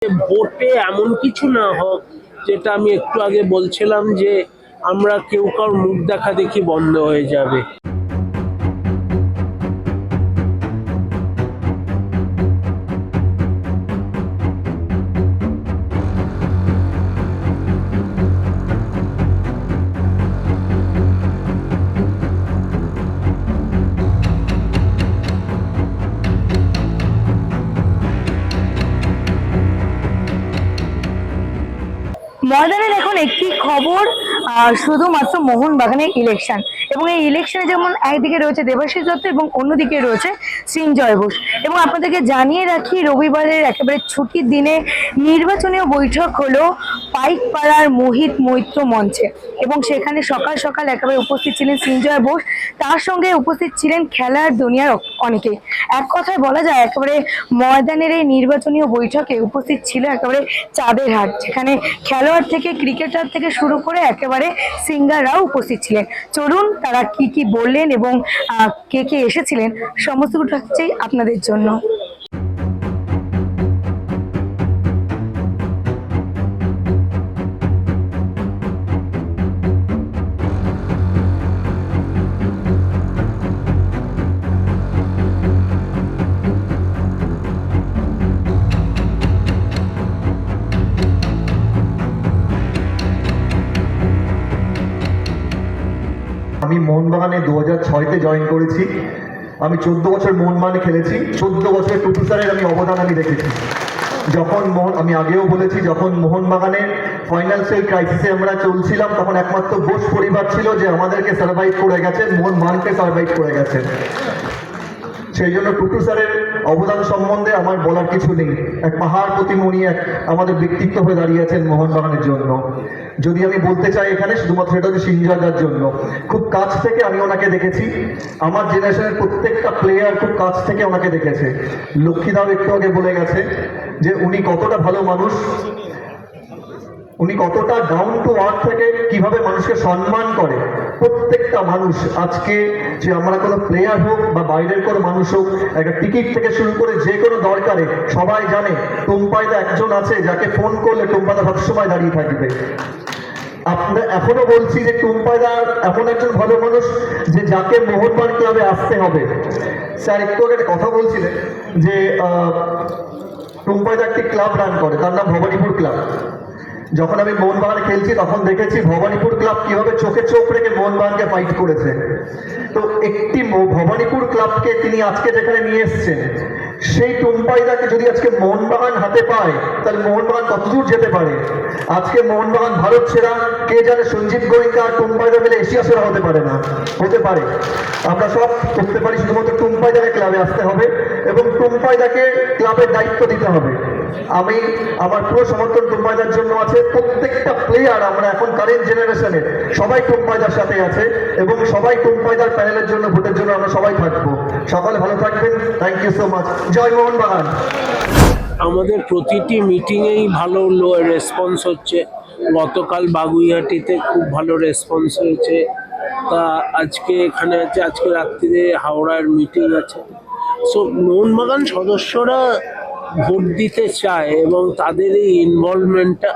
ভোটে এমন কিছু না হোক, যেটা আমি একটু আগে বলছিলাম যে আমরা কেউ কারোর মুখ দেখা দেখি বন্ধ হয়ে যাবে। ময়দানের এখন একটি খবর, শুধুমাত্র মোহনবাগানের ইলেকশন, এবং এই ইলেকশনে যেমন একদিকে রয়েছে দেবাশিস দত্ত এবং অন্যদিকে রয়েছে সৃঞ্জয় ঘোষ। এবং আপনাদেরকে জানিয়ে রাখি, রবিবারের একেবারে ছুটির দিনে নির্বাচনীয় বৈঠক হলো পাইকপাড়ার মোহিত মৈত্র মঞ্চে, এবং সেখানে সকাল সকাল একেবারে উপস্থিত ছিলেন সৃঞ্জয় ঘোষ, তার সঙ্গে উপস্থিত ছিলেন খেলার দুনিয়ার অনেকে। এক কথায় বলা যায় একেবারে ময়দানের এই নির্বাচনীয় বৈঠকে উপস্থিত ছিল একেবারে চাঁদের হাট, যেখানে খেলোয়াড় থেকে ক্রিকেটার থেকে শুরু করে একেবারে সিঙ্গাররাও উপস্থিত ছিলেন। চলুন তারা কি কি বললেন এবং কে কে এসেছিলেন সমস্ত কিছু হচ্ছে আপনাদের জন্য। আমি মোহনবাগানে 2006-তে জয়েন করেছি। আমি 14 বছর মোহনবাগানে খেলেছি। 14 বছর টুটু স্যারের আমি অবদান আমি দেখেছি। যখন আমি আগেও বলেছি, যখন মোহনবাগানের ফাইন্যান্সিয়াল ক্রাইসিসে আমরা চলছিলাম, তখন একমাত্র বোস পরিবার ছিল যে আমাদেরকে সার্ভাইভ করে গেছে, মোহনবাগানকে সার্ভাইভ করে গেছে। সেই জন্য টুটু স্যারের অবদান সম্বন্ধে আমার বলার কিছু নেই। এক পাহাড় প্রতিমণি এক আমাদের ব্যক্তিত্ব হয়ে দাঁড়িয়েছেন মোহনবাগানের জন্য। যদি আমি বলতে চাই এখানে, শুধুমাত্র সেটা হচ্ছে সৃঞ্জয়দার জন্য। খুব কাছ থেকে আমি ওনাকে দেখেছি। আমার জেনারেশনের প্রত্যেকটা প্লেয়ার খুব কাছ থেকে ওনাকে দেখেছে। লক্ষ্মীদাও একটু আগে বলে গেছে যে উনি কতটা ভালো মানুষ, উনি কতটা ডাউন টু আর্থ থেকে কিভাবে মানুষকে সম্মান করে। প্রত্যেকটা মানুষ আজকে, যে আমরা কোনো প্লেয়ার হোক বা বাইরের কোনো মানুষ হোক, একটা টিকিট থেকে শুরু করে যে কোনো দরকারে সবাই জানে টুম্পাইদা একজন আছে যাকে ফোন করলে টুম্পাইদা সবসময় দাঁড়িয়ে থাকবে। আপনার এখনো বলছি যে টুম্পাইদা এমন একজন ভালো মানুষ যে যাকে মোহনবাগান ক্লাবে আসতে হবে। স্যার একটু আগে কথা বলছিলেন যে টুম্পাইদা একটি ক্লাব রান করে, তার নাম ভবানীপুর ক্লাব। যখন আমি মোহনবাগানে খেলছি তখন দেখেছি ভবানীপুর ক্লাব কিভাবে চোখে চোখ রেখে মোহনবাগানকে ফাইট করেছে। তো একটি ভবানীপুর ক্লাবকে তিনি আজকে যেখানে নিয়ে এসছেন, সেই টুম্পাইদাকে যদি আজকে মোহনবাগান হাতে পায়, তাহলে মোহনবাগান কতদূর যেতে পারে। আজকে মোহনবাগান ভারত সেরা, কে জানে সঞ্জীব গোয়েঙ্কা আর টুম্পাইদা মিলে এশিয়া সেরা হতে পারে না, হতে পারে। আমরা সব করতে পারি, শুধুমাত্র টুম্পাইদাকে ক্লাবে আসতে হবে এবং টুম্পাইদাকে ক্লাবের দায়িত্ব দিতে হবে। আমি আমার পুরো সমর্থন টুম্পাইদার জন্য আছে। প্রত্যেকটা প্লেয়ার আমরা এখন কারেন্ট জেনারেশনের সবাই টুম্পাইদার সাথে আছে এবং সবাই টুম্পাইদার প্যানেলের জন্য, ভোটের জন্য আমরা সবাই থাকবো। সকালে ভালো থাকবেন। Thank you so much. জয় মোহনবাগান। আমাদের প্রতিটি মিটিংয়েই ভালো রেসপন্স হচ্ছে। গতকাল বাগুইহাটিতে খুব ভালো রেসপন্স হয়েছে। তা আজকে এখানে আছে, আজকে রাত্রিরে হাওড়ার মিটিং আছে। সো মোহনবাগান সদস্যরা ভোট দিতে চায় এবং তাদের এই ইনভলভমেন্টটা,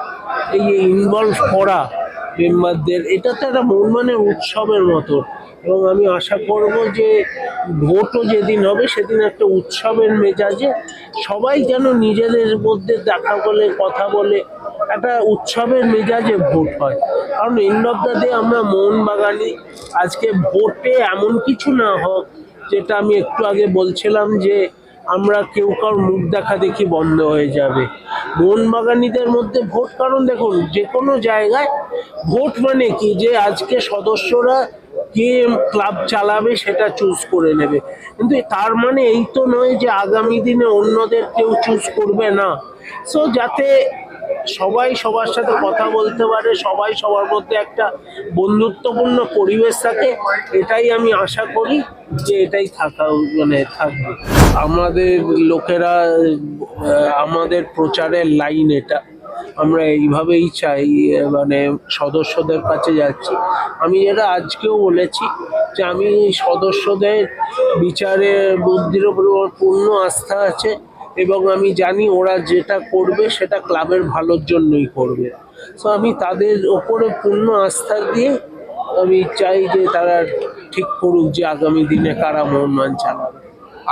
এই ইনভলভ করা মেম্বারদের, এটা তো একটা মোহনবাগানের উৎসবের মতো। এবং আমি আশা করব যে ভোটও যেদিন হবে সেদিন একটা উৎসবের মেজাজে সবাই যেন নিজেদের মধ্যে দেখা বলে, কথা বলে, একটা উৎসবের মেজাজে ভোট হয়। কারণ এন্ড অফ দ্য ডে আমরা মোহনবাগানি। আজকে ভোটে এমন কিছু না হোক, যেটা আমি একটু আগে বলছিলাম যে আমরা কেউ কারোর মুখ দেখা দেখি বন্ধ হয়ে যাবে মোহনবাগানিদের মধ্যে ভোট। কারণ দেখুন, যে কোনো জায়গায় ভোট মানে কি, যে আজকে সদস্যরা কে ক্লাব চালাবে সেটা চুজ করে নেবে, কিন্তু তার মানে এই তো নয় যে আগামী দিনে অন্যদের কেউ চুজ করবে না। সো যাতে সবাই সবার সাথে কথা বলতে পারে, সবাই সবার মধ্যে একটা বন্ধুত্বপূর্ণ পরিবেশ থাকে, এটাই আমি আশা করি যে এটাই থাকবে। আমাদের লোকেরা, আমাদের প্রচারের লাইন এটা, আমরা এইভাবেই চাই, মানে সদস্যদের কাছে যাচ্ছি। আমি যেটা আজকেও বলেছি যে আমি সদস্যদের বিচারে বুদ্ধির উপর পূর্ণ আস্থা আছে এবং আমি জানি ওরা যেটা করবে সেটা ক্লাবের ভালোর জন্যই করবে। তো আমি তাদের ওপরে পূর্ণ আস্থা দিয়ে আমি চাই যে তারা ঠিক করুক যে আগামী দিনে কারা মোহনবাগান চালাবে।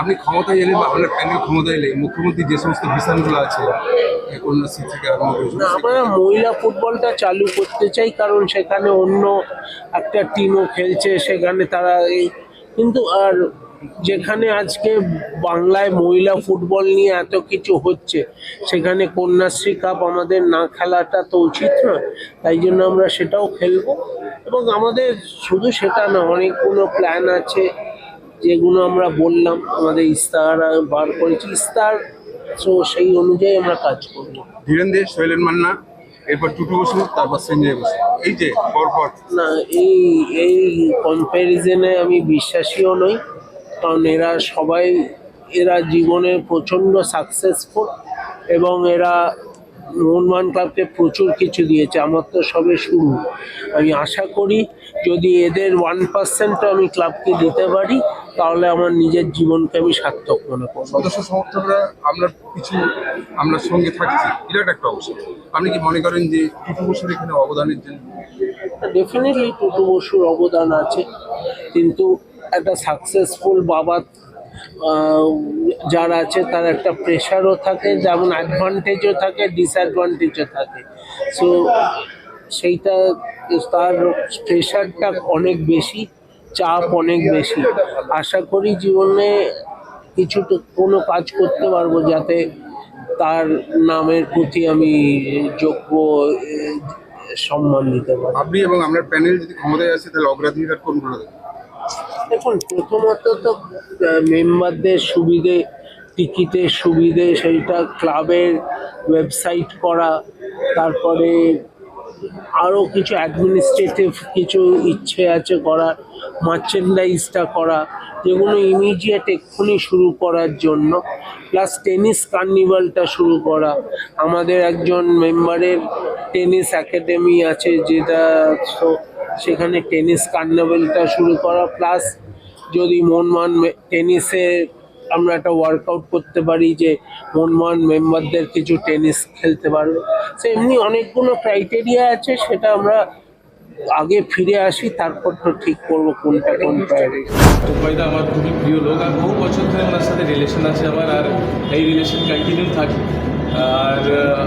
আপনি ক্ষমতায় এলে বা আপনার প্যানেল ক্ষমতায় এলে মুখ্যমন্ত্রী যে সমস্ত মিশনগুলো আছে কন্যাশ্রী থেকে আরম্ভ করে না, আমরা মহিলা ফুটবলটা চালু করতে চাই, কারণ সেখানে অন্য একটা টিমও খেলছে, সেখানে তারা কিন্তু আর যেখানে আজকে বাংলায় মহিলা ফুটবল নিয়ে এত কিছু হচ্ছে, সেখানে কন্যাশ্রী কাপ আমাদের না খেলাটা তো উচিত নয়। তাই জন্য আমরা সেটাও খেলবো, এবং আমাদের শুধু সেটা না, অনেকগুলো প্ল্যান আছে যেগুলো আমরা বললাম, আমাদের ইস্তাহার বার করেছি, ইস্তাহার, তো সেই অনুযায়ী আমরা কাজ করবো। ধীরেন দে, শৈলেন মান্না, এরপর টুটু বসু, তারপর সঞ্জয় বসু, এই যে পরপর। না, এই কম্প্যারিজনে আমি বিশ্বাসীও নই, কারণ এরা জীবনে প্রচণ্ড সাকসেসফুল, এবং এরা মোহনবাগান ক্লাবকে প্রচুর কিছু দিয়েছে। আমার তো সবে শুরু। আমি আশা করি যদি এদের 1% আমি ক্লাবকে দিতে পারি, তাহলে আমার নিজের জীবনকে আমি সার্থক মনে করব। সদস্য সমর্থকরা আমরা সঙ্গে থাকছি, বিরাট একটা অংশ। আপনি কি মনে করেন যে টুটু বসুর এখানে অবদানের জন্য? ডেফিনেটলি টুটু বসুর অবদান আছে, কিন্তু একটা সাকসেসফুল বাবা যারা আছে তার একটা প্রেশারও থাকে, যেমন অ্যাডভান্টেজও থাকে, ডিসঅ্যাডভান্টেজও থাকে। সো সেইটা, তার প্রেশারটা অনেক বেশি, চাপ অনেক বেশি। আশা করি জীবনে কোনো কাজ করতে পারবো যাতে তার নামের প্রতি আমি যোগ্য সম্মান দিতে পারি। আপনি এবং আপনার প্যানেল যদি ক্ষমতায় আসে তাহলে অগ্রাধিকার কোনগুলো দেবেন? দেখুন, প্রথমত তো মেম্বারদের সুবিধে, টিকিটের সুবিধে, সেইটা ক্লাবের ওয়েবসাইট করা, তারপরে আরও কিছু অ্যাডমিনিস্ট্রেটিভ কিছু ইচ্ছে আছে করার, মার্চেন্ডাইজটা করা, যেগুলো ইমিডিয়েট এক্ষুনি শুরু করার জন্য, প্লাস টেনিস কার্নিভালটা শুরু করা। আমাদের একজন মেম্বারের টেনিস একাডেমি আছে, যেটা সেখানে টেনিস কার্নিভালটা শুরু করা, প্লাস যদি মোহনবাগান টেনিসে আমরা একটা ওয়ার্কআউট করতে পারি যে মোহনবাগান মেম্বারদের কিছু টেনিস খেলতে পারবে। সো এমনি অনেকগুলো ক্রাইটেরিয়া আছে, সেটা আমরা আগে ফিরে আসি, তারপর তো ঠিক করবো কোনটা কোন প্রায়োরিটি। টুম্পাইদা আমার খুবই প্রিয় লোক, আর বহু বছর ধরে ওনার সাথে রিলেশন আছে আমার, আর এই রিলেশন কন্টিনিউ থাকবে। আর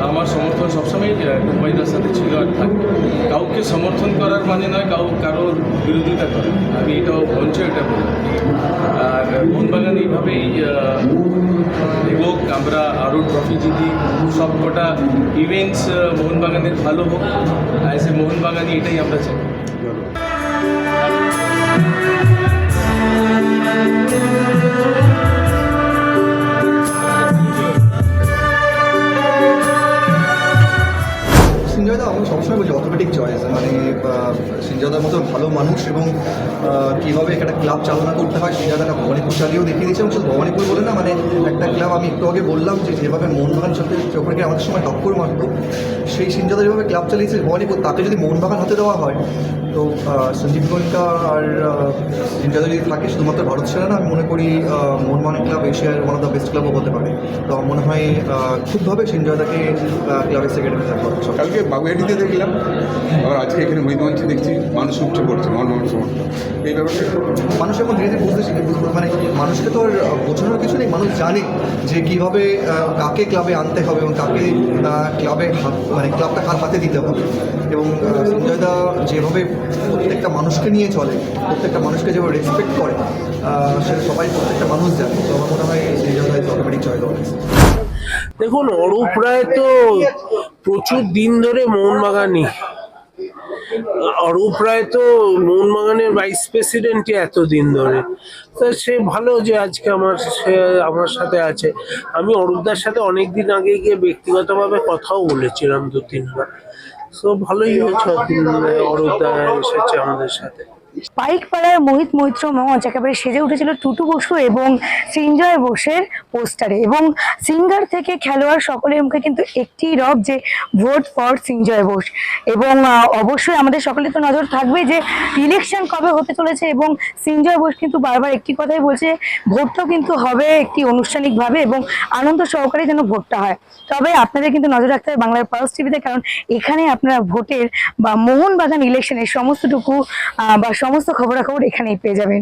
আমার সমর্থন সবসময় টুম্পাইদার সাথে ছিল আর থাকবে। কাউকে সমর্থন করার মানে নয় কারোর বিরোধিতা করা, আমি এটাও মঞ্চে এটা বলি। আর মোহনবাগান এইভাবেই এগোক, আমরা আরও ট্রফি জিতি, সব কটা ইভেন্টস মোহনবাগানের ভালো হোক, অ্যাজ এ মোহনবাগানি এটাই আমরা চাই। সিঞ্জয়দা, আমি সবসময় বলছি অটোমেটিক চয়েস, মানে সিঞ্জয়দার মতো ভালো মানুষ এবং কীভাবে একটা ক্লাব চালনা করতে হয়, সিঞ্জয়দাটা ভবানীপুর চালিয়েও দেখিয়ে দিয়েছে। এবং শুধু ভবানীপুর বলে না, মানে একটা ক্লাব, আমি একটু আগে বললাম যে যেভাবে মোহনবাগান সাথে চোখে আমাদের সময় টক্কর মারত, সেই সিঞ্জয়দা যেভাবে ক্লাব চালিয়েছে ভবানীপুর, তাকে যদি মোহনবাগান হাতে দেওয়া হয়, তো সঞ্জীব গোয়েঙ্কা আর সিঞ্জয়দা যদি থাকে, শুধুমাত্র ভারত সেনা না, আমি মনে করি মোহনবাগান ক্লাব এশিয়ার ওয়ান অফ দ্য বেস্ট ক্লাবও হতে পারে। তো আমার মনে হয় খুবভাবে সিঞ্জয়দাকে ক্লাবের সেক্রেটারি থাকবে। কালকে বাগুইয়াটিতে দেখলাম, আবার আজকে এখানে মহিদমঞ্চে দেখছি মানুষ উঠছে পড়ছে মোহনবাগান সমর্থন। এই ব্যাপারটা মানুষ এখন ধীরে ধীরে বুঝতে, মানে মানুষকে তো আর বোঝানোর কিছু নেই, মানুষ জানে যে কীভাবে কাকে ক্লাবে আনতে হবে এবং কাকে ক্লাবে মানে ক্লাবটা কার হাতে দিতে হবে। এবং সঞ্জয়দা যেভাবে প্রত্যেকটা মানুষকে নিয়ে চলে, প্রত্যেকটা মানুষকে যেভাবে রেসপেক্ট করে, সেটা সবাই প্রত্যেকটা মানুষ জানে। তো আমার মনে হয় সঞ্জয়দা ইজ অটোমেটিক চয়েস অলওয়েজ। দেখুন, অরূপ রায় তো প্রচুর দিন ধরে মোহনবাগানি। অরূপ রায় তো মোহনবাগানের ভাইস প্রেসিডেন্টই এতদিন ধরে। তা সে ভালো যে আজকে সে আমার সাথে আছে। আমি অরূপদার সাথে অনেক দিন আগে গিয়ে ব্যক্তিগতভাবে কথাও বলেছিলাম 2-3 বার। তো ভালোই হয়েছে, অরূপদা এসেছে আমাদের সাথে। পাইকপাড়ার মোহিত মৈত্র মঞ্চ একেবারে সেজে উঠেছিল টুটু বসু এবং সৃঞ্জয় বোসের পোস্টারে, এবং সিঙ্গার থেকে খেলোয়াড় সকলের মুখে কিন্তু একটি রব যে ভোট ফর সৃঞ্জয় বোস। এবং অবশ্যই আমাদের সকলে তো নজর থাকবে যে ইলেকশন কবে হতে চলেছে, এবং সৃঞ্জয় বোস কিন্তু বারবার একটি কথাই বলছে, ভোটটাও কিন্তু হবে একটি আনুষ্ঠানিকভাবে এবং আনন্দ সহকারে যেন ভোটটা হয়। তবে আপনাদের কিন্তু নজর রাখতে হবে বাংলার পালস টিভিতে, কারণ এখানে আপনারা ভোটের বা মোহনবাগান ইলেকশনের সমস্তটুকু বা সমস্ত খবরাখবর এখানেই পেয়ে যাবেন।